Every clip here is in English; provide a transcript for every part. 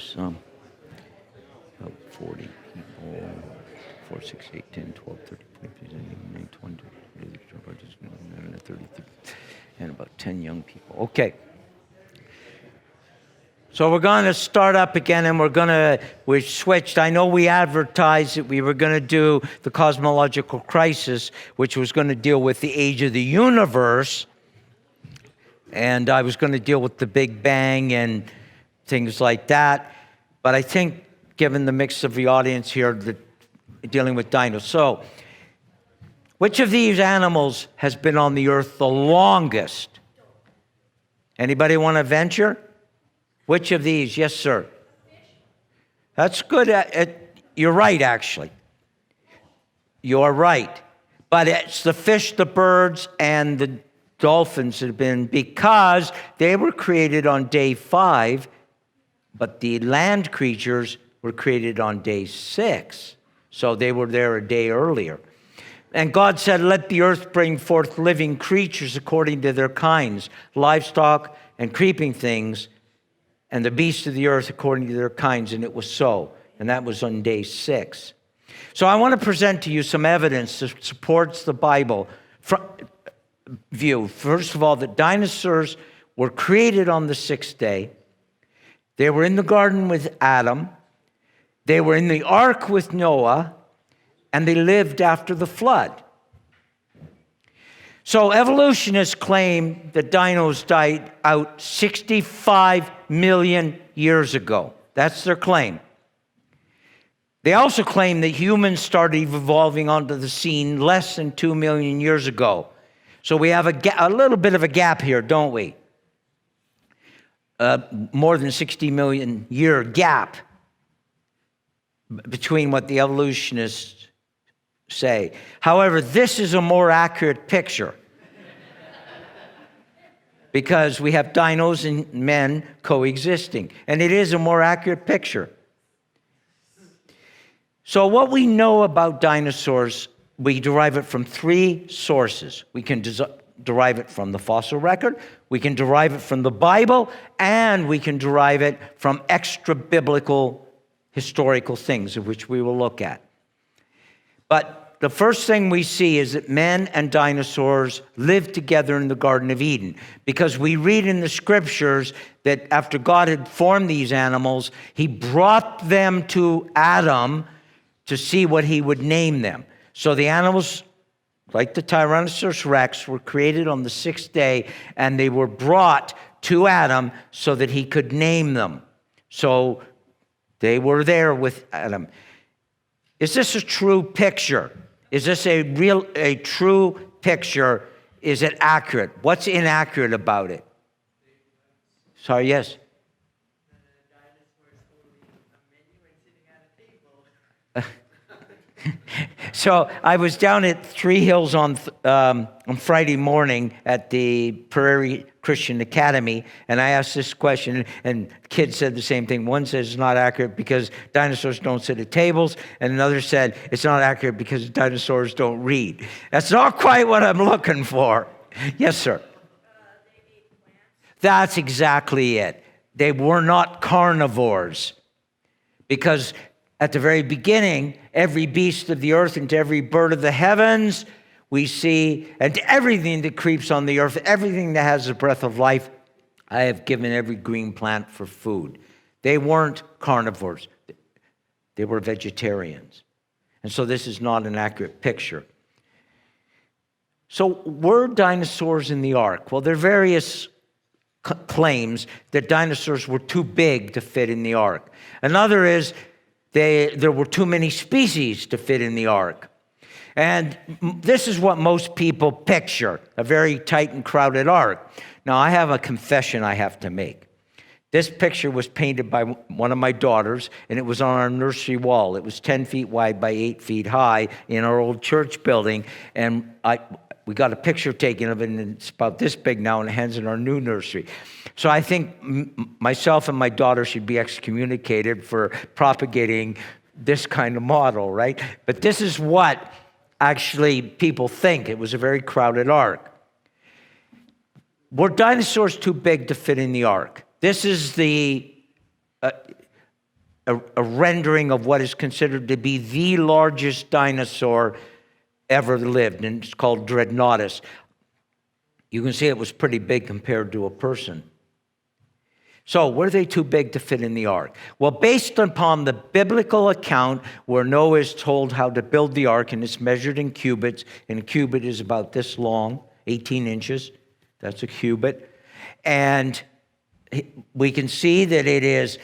there's about 40 people, 4, 6, 8, 10, 12, 13, 14, 15, 20, 30, and about 10 young people. Okay. So we're going to start up again, and we switched. I know we advertised that we were going to do the cosmological crisis, which was going to deal with the age of the universe. And I was going to deal with the Big Bang and things like that. But I think, given the mix of the audience here, dealing with dinos. So, which of these animals has been on the earth the longest? Anybody want to venture? Which of these? Yes, sir. That's good. You're right, actually. You're right. But it's the fish, the birds, and the dolphins that have been, because they were created on day 5, but the land creatures were created on day 6. So they were there a day earlier. And God said, let the earth bring forth living creatures according to their kinds, livestock and creeping things, and the beasts of the earth according to their kinds. And it was so. And that was on day 6. So I want to present to you some evidence that supports the Bible view. First of all, that dinosaurs were created on the 6th day. They were in the garden with Adam. They were in the ark with Noah. And they lived after the flood. So evolutionists claim that dinos died out 65 million years ago. That's their claim. They also claim that humans started evolving onto the scene less than 2 million years ago. So we have a little bit of a gap here, don't we? More than 60 million year gap between what the evolutionists say. However, this is a more accurate picture because we have dinos and men coexisting, and it is a more accurate picture. So what we know about dinosaurs, we derive it from 3 sources. We can derive it from the fossil record, we can derive it from the Bible, and we can derive it from extra-biblical historical things, of which we will look at. But the first thing we see is that men and dinosaurs lived together in the Garden of Eden, because we read in the scriptures that after God had formed these animals, he brought them to Adam to see what he would name them. So the animals, like the Tyrannosaurus Rex, were created on the 6th day, and they were brought to Adam so that he could name them. So they were there with Adam. Is this a true picture? Is this a true picture? Is it accurate? What's inaccurate about it? Sorry, yes? So I was down at Three Hills on Friday morning at the Prairie Christian Academy, and I asked this question, and kids said the same thing. One says it's not accurate because dinosaurs don't sit at tables, and another said it's not accurate because dinosaurs don't read. That's not quite what I'm looking for. Yes, sir? That's exactly it. They were not carnivores, because at the very beginning, every beast of the earth and every bird of the heavens we see, and everything that creeps on the earth, everything that has the breath of life, I have given every green plant for food. They weren't carnivores. They were vegetarians. And so this is not an accurate picture. So were dinosaurs in the ark? Well, there are various claims that dinosaurs were too big to fit in the ark. Another is there were too many species to fit in the ark. And this is what most people picture, a very tight and crowded ark. Now, I have a confession I have to make. This picture was painted by one of my daughters, and it was on our nursery wall. It was 10 feet wide by 8 feet high in our old church building, and we got a picture taken of it, and it's about this big now, and it hangs in our new nursery. So I think myself and my daughter should be excommunicated for propagating this kind of model, right? But this is what actually people think. It was a very crowded ark. Were dinosaurs too big to fit in the ark? This is the a rendering of what is considered to be the largest dinosaur ever lived, and it's called Dreadnoughtus. You can see it was pretty big compared to a person. So were they too big to fit in the ark? Well, based upon the biblical account where Noah is told how to build the ark, and it's measured in cubits, and a cubit is about this long, 18 inches. That's a cubit. And we can see that it is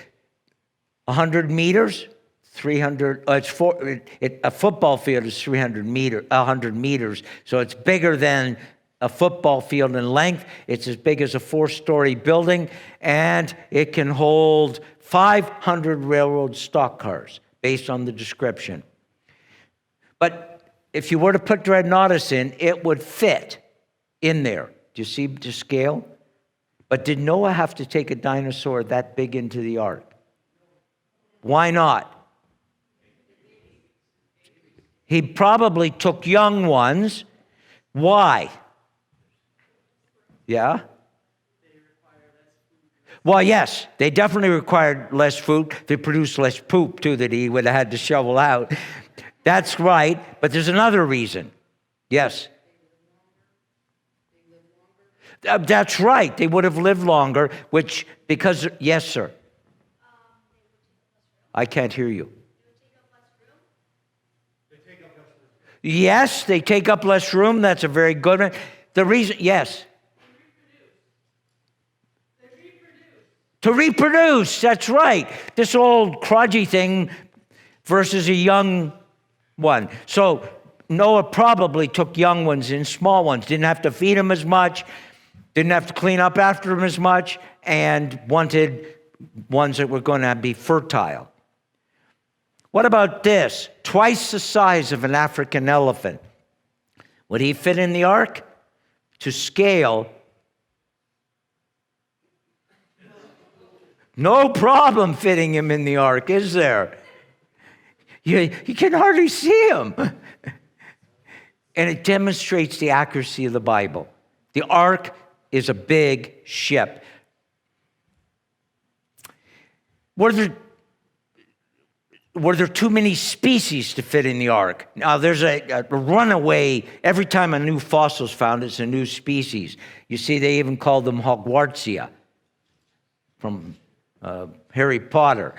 100 meters, 300, a football field is 100 meters. So it's bigger than a football field in length. It's as big as a 4-story building, and it can hold 500 railroad stock cars, based on the description. But if you were to put Dreadnoughtus in, it would fit in there. Do you see the scale? But did Noah have to take a dinosaur that big into the ark? Why not? He probably took young ones. Why? Yeah? Well, yes, they definitely required less food. They produced less poop, too, that he would have had to shovel out. That's right, but there's another reason. Yes? That's right. They would have lived longer, because, yes, sir. I can't hear you. Yes, they take up less room. That's a very good one. The reason, yes. To reproduce, that's right. This old crudgy thing versus a young one. So Noah probably took young ones in, small ones. Didn't have to feed them as much. Didn't have to clean up after them as much. And wanted ones that were going to be fertile. What about this? Twice the size of an African elephant. Would he fit in the ark? To scale, no problem fitting him in the ark, is there? You can hardly see him. And it demonstrates the accuracy of the Bible. The ark is a big ship. Were there too many species to fit in the ark? Now, there's a runaway. Every time a new fossil is found, it's a new species. You see, they even call them Hogwartsia from Harry Potter.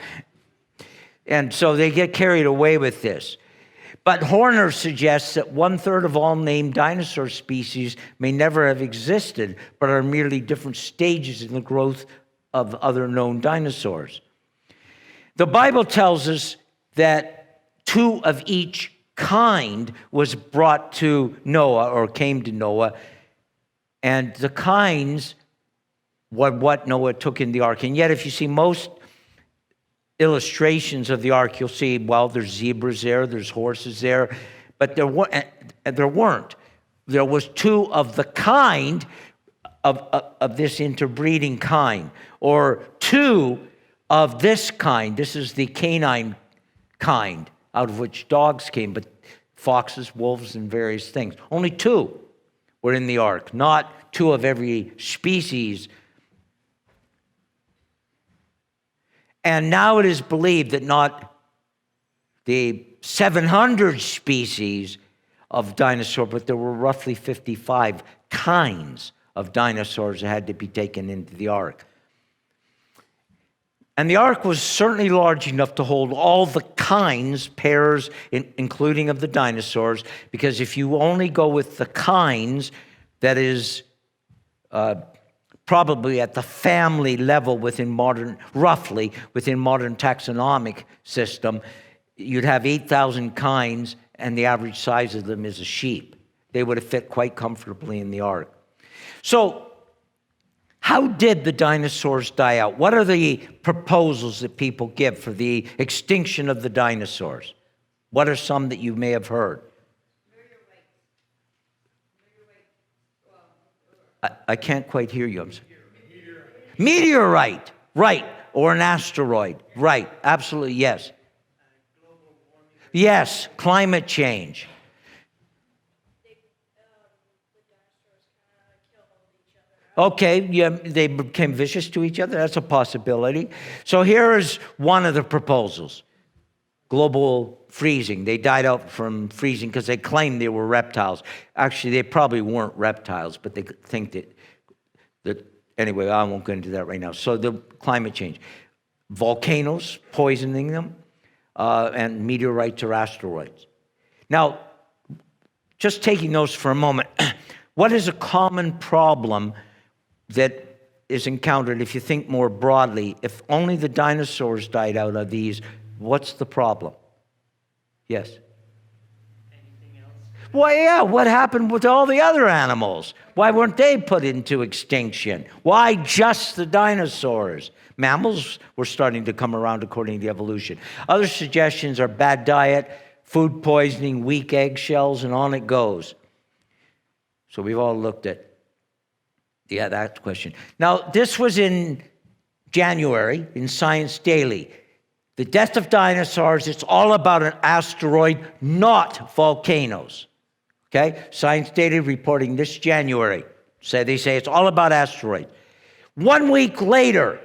And so they get carried away with this. But Horner suggests that 1/3 of all named dinosaur species may never have existed, but are merely different stages in the growth of other known dinosaurs. The Bible tells us that 2 of each kind was brought to Noah, or came to Noah, and the kinds were what Noah took in the ark. And yet, if you see most illustrations of the ark, you'll see, well, there's zebras there, there's horses there, but there weren't. There was 2 of the kind of this interbreeding kind, or 2 of this kind. This is the canine kind, out of which dogs came, but foxes, wolves, and various things. Only 2 were in the ark, not 2 of every species. And now it is believed that not the 700 species of dinosaur, but there were roughly 55 kinds of dinosaurs that had to be taken into the ark. And the ark was certainly large enough to hold all the kinds, pairs, including of the dinosaurs, because if you only go with the kinds, that is probably at the family level roughly within modern taxonomic system, you'd have 8,000 kinds, and the average size of them is a sheep. They would have fit quite comfortably in the ark. So, how did the dinosaurs die out? What are the proposals that people give for the extinction of the dinosaurs? What are some that you may have heard? I can't quite hear you. Meteorite, right, or an asteroid, right, absolutely, yes. Yes, climate change. Okay, yeah, they became vicious to each other. That's a possibility. So here is one of the proposals. Global freezing. They died out from freezing because they claimed they were reptiles. Actually, they probably weren't reptiles, but they think that anyway, I won't go into that right now. So the climate change. Volcanoes poisoning them, and meteorites or asteroids. Now, just taking those for a moment, what is a common problem that is encountered if you think more broadly? If only the dinosaurs died out of these, what's the problem? Yes? Anything else? Well, yeah, what happened with all the other animals? Why weren't they put into extinction? Why just the dinosaurs? Mammals were starting to come around according to evolution. Other suggestions are bad diet, food poisoning, weak eggshells, and on it goes. So we've all looked at, that question. Now, this was in January in Science Daily. The death of dinosaurs, it's all about an asteroid, not volcanoes. Okay? Science Daily reporting this January. They say it's all about asteroids. 1 week later,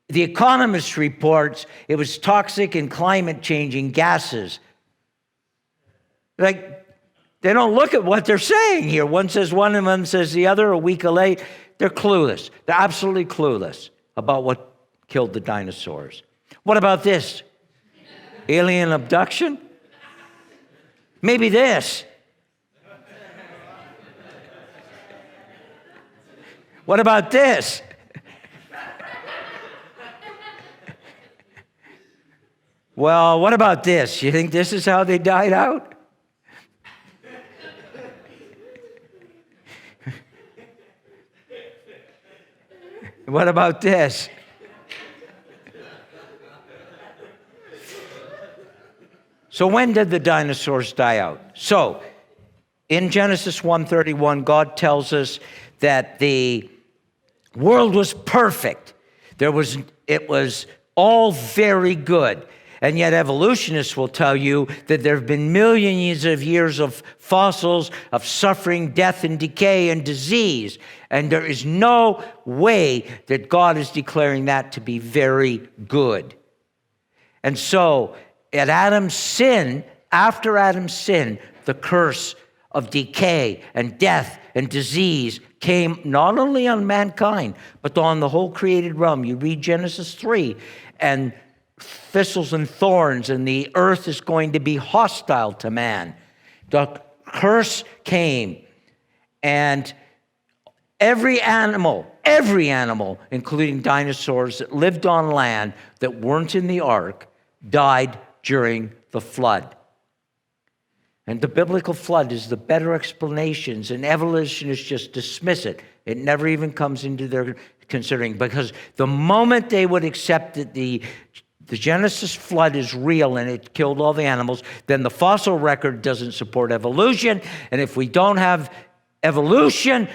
The Economist reports it was toxic and climate-changing gases. Like, they don't look at what they're saying here. One says one and one says the other. A week late, they're clueless. They're absolutely clueless about what killed the dinosaurs. What about this? Alien abduction? Maybe this. What about this? Well, what about this? You think this is how they died out? What about this? So when did the dinosaurs die out? So in Genesis 1:31, God tells us that the world was perfect. It was all very good. And yet evolutionists will tell you that there have been millions of years of fossils, of suffering, death, and decay, and disease. And there is no way that God is declaring that to be very good. And so at Adam's sin, after Adam's sin, the curse of decay and death and disease came not only on mankind, but on the whole created realm. You read Genesis 3, and thistles and thorns, and the earth is going to be hostile to man. The curse came, and every animal, including dinosaurs that lived on land that weren't in the ark, died during the flood. And the biblical flood is the better explanations, and evolutionists just dismiss it. It never even comes into their considering, because the moment they would accept that the Genesis flood is real and it killed all the animals, then the fossil record doesn't support evolution. And if we don't have evolution,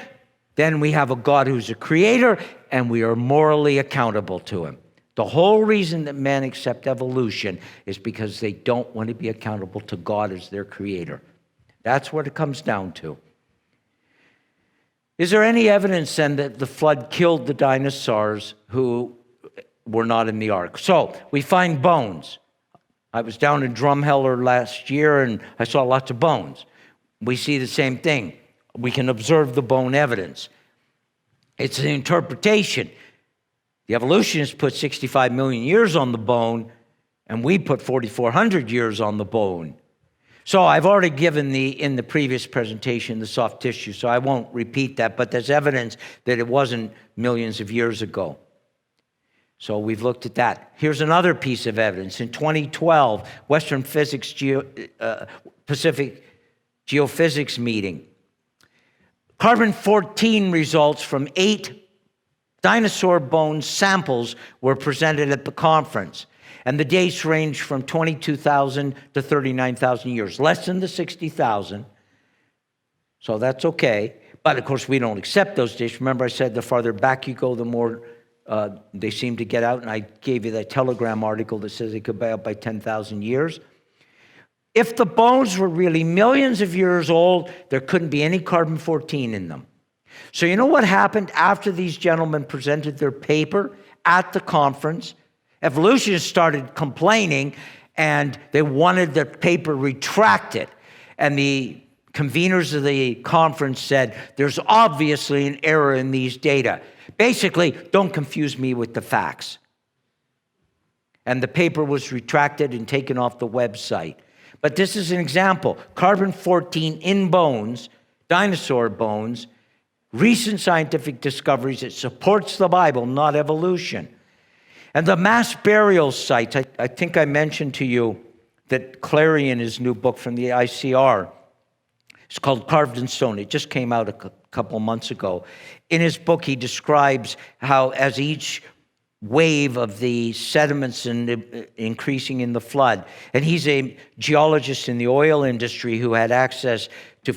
then we have a God who's a creator, and we are morally accountable to him. The whole reason that men accept evolution is because they don't want to be accountable to God as their creator. That's what it comes down to. Is there any evidence then that the flood killed the dinosaurs who were not in the ark? So we find bones. I was down in Drumheller last year, and I saw lots of bones. We see the same thing. We can observe the bone evidence. It's an interpretation. The evolutionists put 65 million years on the bone, and we put 4,400 years on the bone. So I've already given in the previous presentation, the soft tissue, so I won't repeat that, but there's evidence that it wasn't millions of years ago. So we've looked at that. Here's another piece of evidence. In 2012, Western Pacific Geophysics meeting, carbon-14 results from 8 dinosaur bone samples were presented at the conference. And the dates range from 22,000 to 39,000 years, less than the 60,000. So that's okay. But of course, we don't accept those dates. Remember I said the farther back you go, the more they seem to get out. And I gave you that Telegram article that says they could be out by 10,000 years. If the bones were really millions of years old, there couldn't be any carbon-14 in them. So you know what happened after these gentlemen presented their paper at the conference? Evolutionists started complaining, and they wanted the paper retracted. And the conveners of the conference said, there's obviously an error in these data. Basically, don't confuse me with the facts. And the paper was retracted and taken off the website. But this is an example. Carbon-14 in bones, dinosaur bones, recent scientific discoveries. It supports the Bible, not evolution. And the mass burial sites, I think I mentioned to you that Clarion, his new book from the ICR, it's called Carved in Stone. It just came out a couple months ago. In his book, he describes how as each wave of the sediments and increasing in the flood, and he's a geologist in the oil industry who had access to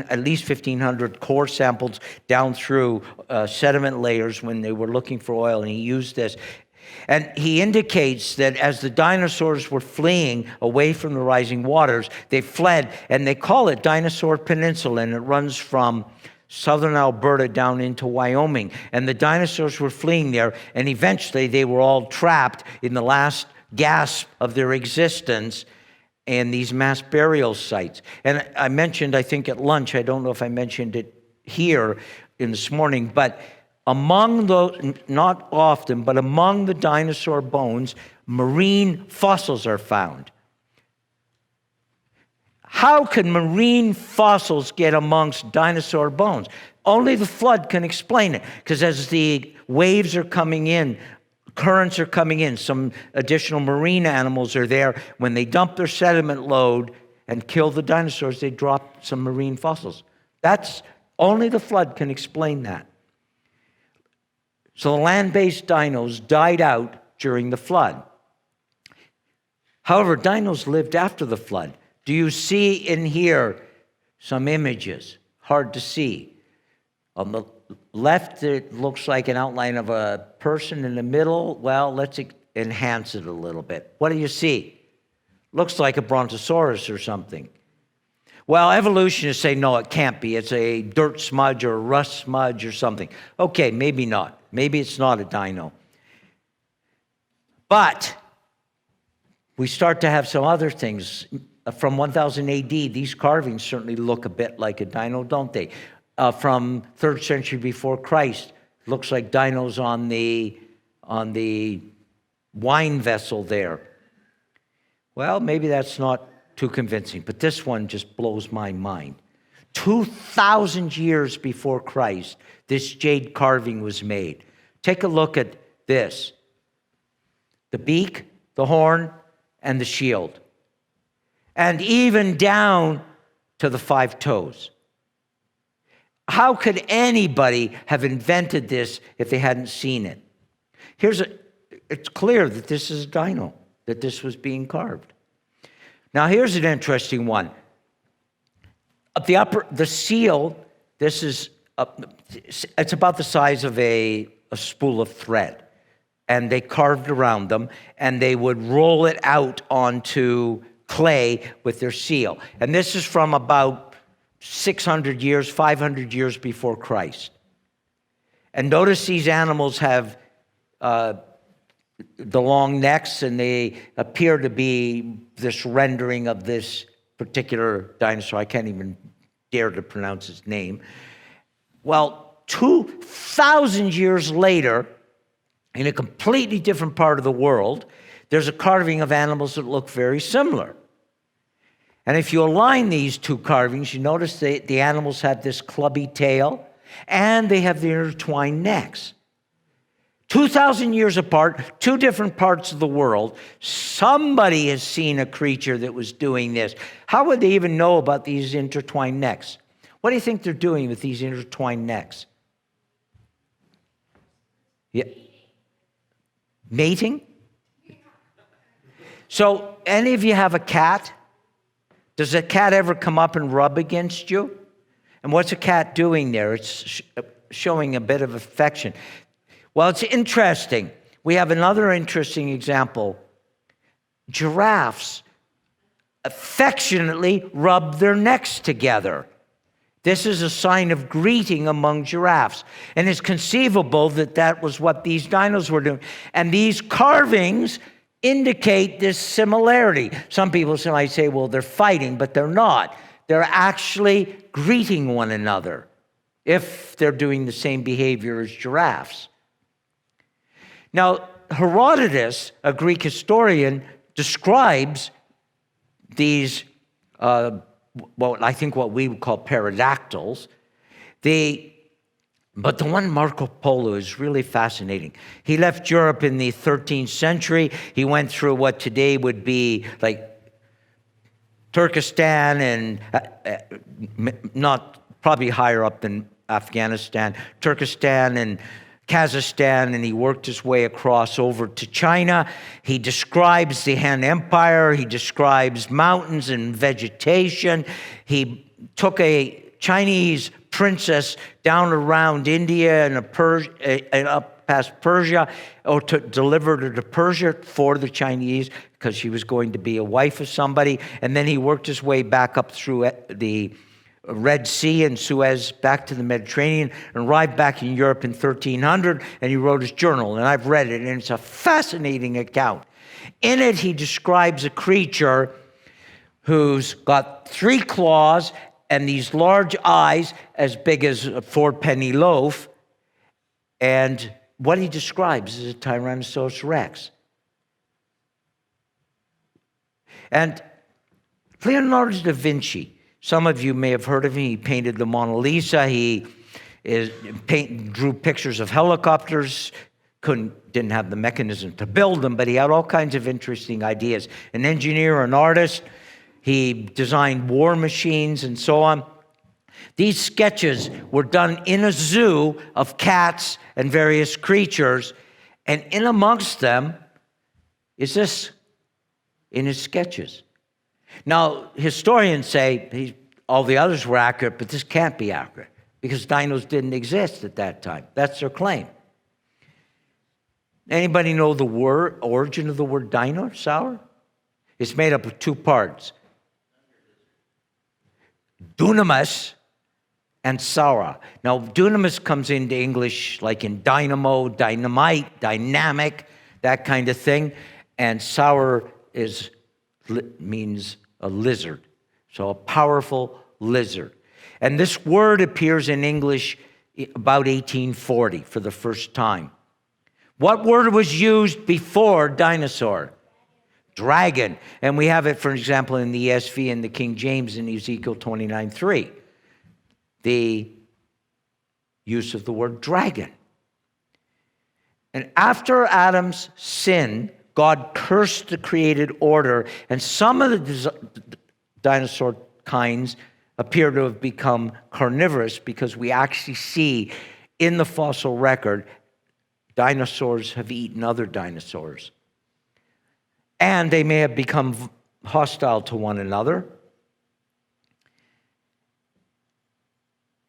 at least 1,500 core samples down through sediment layers when they were looking for oil, and he used this. And he indicates that as the dinosaurs were fleeing away from the rising waters, they fled, and they call it Dinosaur Peninsula, and it runs from southern Alberta down into Wyoming. And the dinosaurs were fleeing there, and eventually they were all trapped in the last gasp of their existence in these mass burial sites. And I mentioned, I think at lunch, I don't know if I mentioned it here in this morning, but among those, not often, but among the dinosaur bones, marine fossils are found. How could marine fossils get amongst dinosaur bones? Only the flood can explain it, because as the waves are coming in, currents are coming in, some additional marine animals are there. When they dump their sediment load and kill the dinosaurs, they drop some marine fossils. Only the flood can explain that. So the land-based dinos died out during the flood. However, dinos lived after the flood. Do you see in here some images? Hard to see. On the left, it looks like an outline of a person. In the middle, well, let's enhance it a little bit. What do you see? Looks like a brontosaurus or something. Well, evolutionists say, no, it can't be. It's a dirt smudge or a rust smudge or something. Okay, maybe not. Maybe it's not a dino. But we start to have some other things. From 1000 AD, these carvings certainly look a bit like a dino, don't they? From 3rd century before Christ, looks like dinos on the wine vessel there. Well, maybe that's not too convincing, but this one just blows my mind. 2,000 years before Christ, this jade carving was made. Take a look at this. The beak, the horn, and the shield. And even down to the 5 toes. How could anybody have invented this if they hadn't seen it? It's clear that this is a dino, that this was being carved. Now here's an interesting one. The seal, it's about the size of a spool of thread. And they carved around them, and they would roll it out onto clay with their seal. And this is from about 600 years, 500 years before Christ. And notice these animals have the long necks, and they appear to be this rendering of this particular dinosaur. I can't even dare to pronounce its name. Well, 2,000 years later, in a completely different part of the world, there's a carving of animals that look very similar. And if you align these two carvings, you notice the animals have this clubby tail, and they have the intertwined necks. 2,000 years apart, 2 different parts of the world, somebody has seen a creature that was doing this. How would they even know about these intertwined necks? What do you think they're doing with these intertwined necks? Yeah. Mating? So, any of you have a cat? Does a cat ever come up and rub against you? And what's a cat doing there? It's showing a bit of affection. Well, it's interesting. We have another interesting example. Giraffes affectionately rub their necks together. This is a sign of greeting among giraffes. And it's conceivable that that was what these dinos were doing. And these carvings indicate this similarity. Some people might say, well, they're fighting, but they're not. They're actually greeting one another if they're doing the same behavior as giraffes. Now, Herodotus, a Greek historian, describes these, I think what we would call pterodactyls. But the one Marco Polo is really fascinating. He left Europe in the 13th century. He went through what today would be like Turkestan and not probably higher up than Afghanistan, Turkestan and Kazakhstan, and he worked his way across over to China. He describes the Han Empire. He describes mountains and vegetation. He took a Chinese princess down around India and up past Persia, or delivered her to Persia for the Chinese because she was going to be a wife of somebody. And then he worked his way back up through the Red Sea and Suez back to the Mediterranean and arrived back in Europe in 1300, and he wrote his journal. And I've read it, and it's a fascinating account. In it, he describes a creature who's got 3 claws and these large eyes as big as a 4-penny loaf. And what he describes is a Tyrannosaurus Rex. And Leonardo da Vinci, some of you may have heard of him. He painted the Mona Lisa. He drew pictures of helicopters. Didn't have the mechanism to build them, but he had all kinds of interesting ideas. An engineer, an artist. He designed war machines and so on. These sketches were done in a zoo of cats and various creatures, and in amongst them is this in his sketches. Now, historians say all the others were accurate, but this can't be accurate because dinos didn't exist at that time. That's their claim. Anybody know the origin of the word dinosaur? It's made up of 2 parts. Dunamis and saura. Now, dunamis comes into English like in dynamo, dynamite, dynamic, that kind of thing. And saur means a lizard. So a powerful lizard. And this word appears in English about 1840 for the first time. What word was used before dinosaur? Dragon. And we have it, for example, in the ESV and the King James in Ezekiel 29:3. The use of the word dragon. And after Adam's sin, God cursed the created order, and some of the dinosaur kinds appear to have become carnivorous because we actually see in the fossil record dinosaurs have eaten other dinosaurs. And they may have become hostile to one another.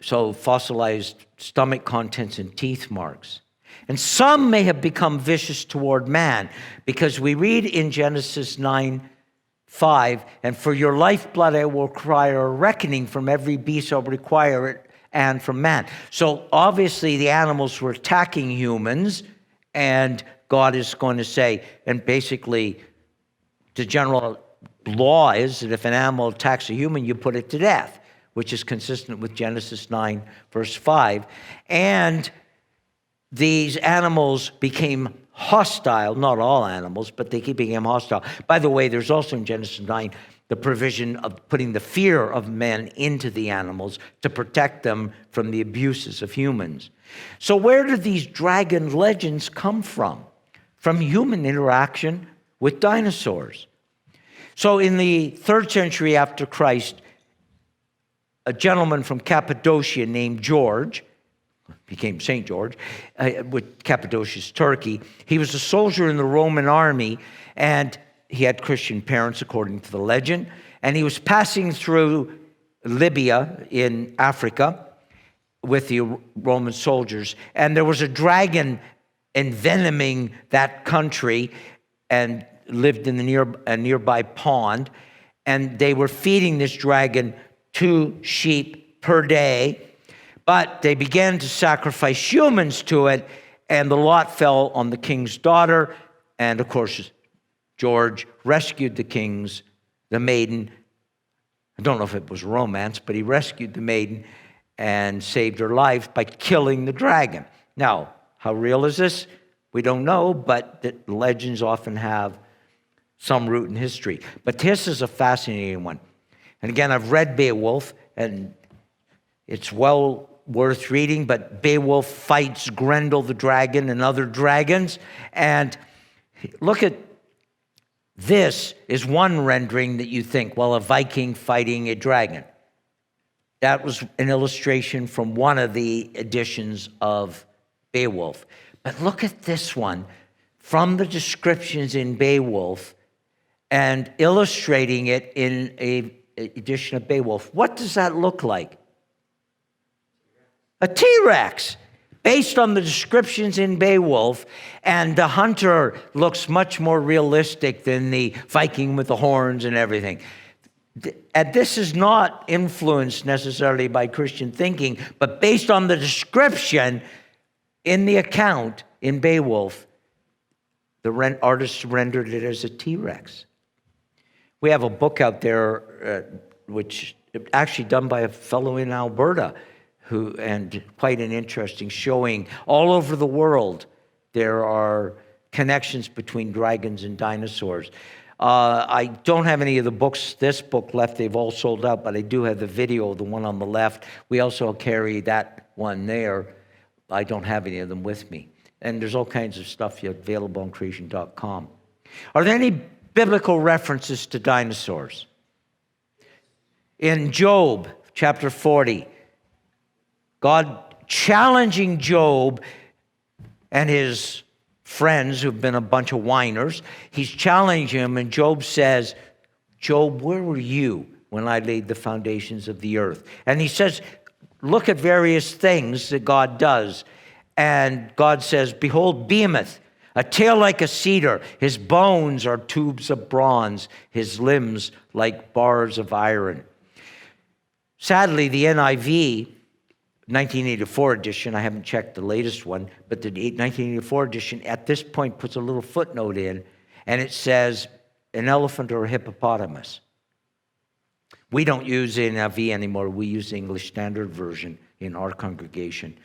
So fossilized stomach contents and teeth marks. And some may have become vicious toward man, because we read in Genesis 9:5, and for your lifeblood I will require a reckoning from every beast, I'll require it, and from man. So obviously the animals were attacking humans, and God is going to say, and basically the general law is that if an animal attacks a human, you put it to death, which is consistent with Genesis 9, verse 5. And these animals became hostile, not all animals, but they became hostile. By the way, there's also in Genesis 9 the provision of putting the fear of men into the animals to protect them from the abuses of humans. So where did these dragon legends come from? From human interaction with dinosaurs. So in the 3rd century after Christ, a gentleman from Cappadocia named George, became St. George, with Cappadocia's Turkey. He was a soldier in the Roman army, and he had Christian parents, according to the legend. And he was passing through Libya in Africa with the Roman soldiers. And there was a dragon envenoming that country and lived in a nearby pond. And they were feeding this dragon 2 sheep per day, but they began to sacrifice humans to it, and the lot fell on the king's daughter, and of course, George rescued the maiden. I don't know if it was romance, but he rescued the maiden and saved her life by killing the dragon. Now, how real is this? We don't know, but the legends often have some root in history. But this is a fascinating one. And again, I've read Beowulf, and it's well worth reading, but Beowulf fights Grendel the dragon and other dragons. And look at this is one rendering that you think, well, a Viking fighting a dragon. That was an illustration from one of the editions of Beowulf. But look at this one from the descriptions in Beowulf and illustrating it in an edition of Beowulf. What does that look like? A T-Rex, based on the descriptions in Beowulf, and the hunter looks much more realistic than the Viking with the horns and everything. And this is not influenced necessarily by Christian thinking, but based on the description in the account in Beowulf, the artist rendered it as a T-Rex. We have a book out there, which actually done by a fellow in Alberta, and quite an interesting showing all over the world. There are connections between dragons and dinosaurs. I don't have any of the books, this book left. They've all sold out, but I do have the video, the one on the left. We also carry that one there. I don't have any of them with me. And there's all kinds of stuff available on creation.com. Are there any biblical references to dinosaurs? In Job chapter 40, God challenging Job and his friends who've been a bunch of whiners. He's challenging him, and Job says, Job, where were you when I laid the foundations of the earth? And he says, look at various things that God does. And God says, behold, Behemoth, a tail like a cedar. His bones are tubes of bronze, his limbs like bars of iron. Sadly, the NIV 1984 edition, I haven't checked the latest one, but the 1984 edition at this point puts a little footnote in, and it says an elephant or a hippopotamus. We don't use NIV anymore. We use the English Standard Version in our congregation.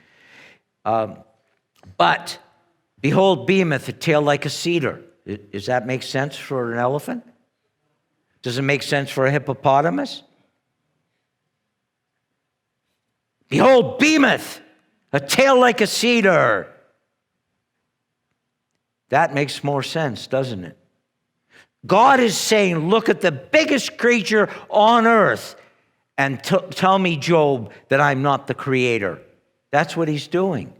But behold, Behemoth, a tail like a cedar. Does that make sense for an elephant? Does it make sense for a hippopotamus? Behold, Behemoth, a tail like a cedar. That makes more sense, doesn't it? God is saying, look at the biggest creature on earth and tell me, Job, that I'm not the creator. That's what he's doing.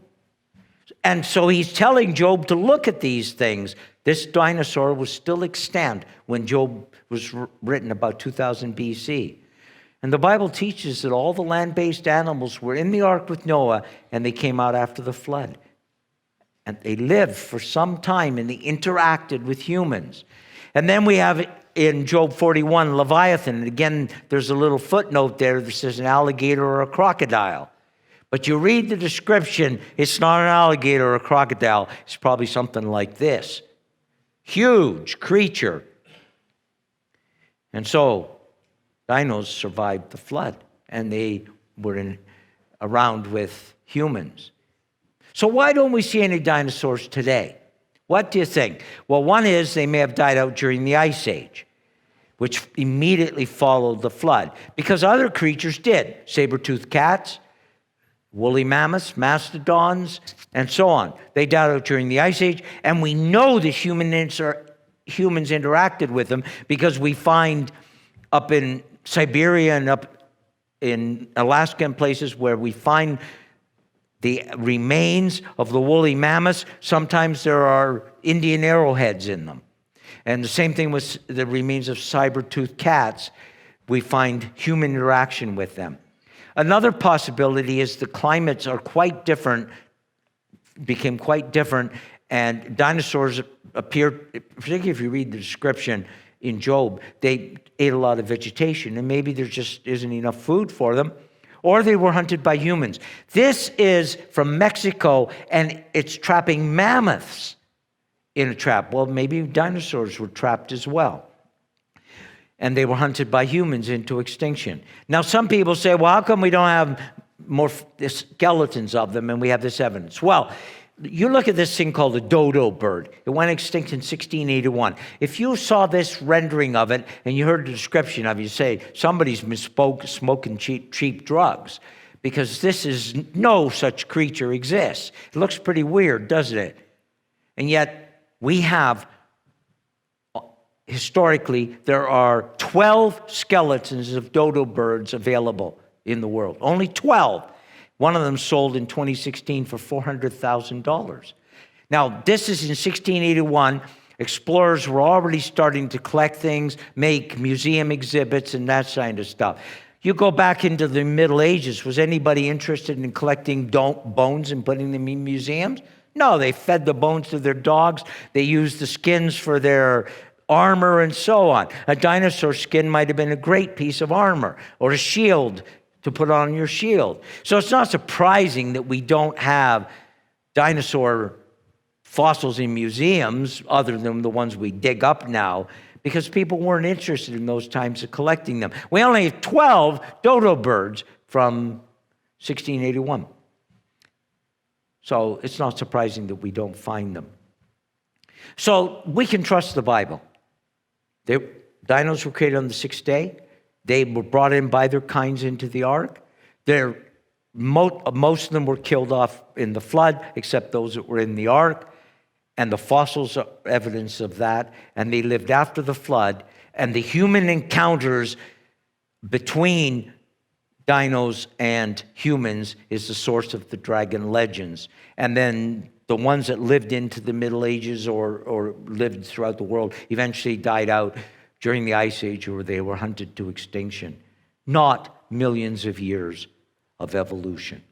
And so he's telling Job to look at these things. This dinosaur was still extant when Job was written about 2000 BC. And the Bible teaches that all the land-based animals were in the ark with Noah, and they came out after the flood. And they lived for some time, and they interacted with humans. And then we have in Job 41, Leviathan. And again, there's a little footnote there that says an alligator or a crocodile. But you read the description, it's not an alligator or a crocodile. It's probably something like this. Huge creature. And so, dinos survived the flood, and they were around with humans. So why don't we see any dinosaurs today? What do you think? Well, one is they may have died out during the Ice Age, which immediately followed the flood, because other creatures did. Saber-toothed cats, woolly mammoths, mastodons, and so on. They died out during the Ice Age, and we know that humans interacted with them because we find up in Siberia and up in Alaska and places where we find the remains of the woolly mammoths. Sometimes there are Indian arrowheads in them. And the same thing with the remains of saber-toothed cats. We find human interaction with them. Another possibility is the climates are quite different, became quite different, and dinosaurs appeared, particularly if you read the description in Job, they ate a lot of vegetation, and maybe there just isn't enough food for them, or they were hunted by humans. This is from Mexico, and it's trapping mammoths in a trap. Well, maybe dinosaurs were trapped as well. And they were hunted by humans into extinction. Now, some people say, well, how come we don't have more skeletons of them and we have this evidence? Well, you look at this thing called the dodo bird. It went extinct in 1681. If you saw this rendering of it and you heard the description of it, you say, somebody's misspoke smoking cheap drugs, because this is, no such creature exists. It looks pretty weird, doesn't it? And yet we have, historically, there are 12 skeletons of dodo birds available in the world. Only 12. One of them sold in 2016 for $400,000. Now, this is in 1681. Explorers were already starting to collect things, make museum exhibits, and that kind of stuff. You go back into the Middle Ages, was anybody interested in collecting bones and putting them in museums? No, they fed the bones to their dogs. They used the skins for their armor and so on. A dinosaur skin might have been a great piece of armor, or a shield to put on your shield. So it's not surprising that we don't have dinosaur fossils in museums other than the ones we dig up now, because people weren't interested in those times of collecting them. We only have 12 dodo birds from 1681. So it's not surprising that we don't find them. So we can trust the Bible. Dinos were created on the sixth day. They were brought in by their kinds into the ark. Most of them were killed off in the flood, except those that were in the ark. And the fossils are evidence of that. And they lived after the flood. And the human encounters between dinos and humans is the source of the dragon legends. And then the ones that lived into the Middle Ages or lived throughout the world eventually died out during the Ice Age, or they were hunted to extinction. Not millions of years of evolution.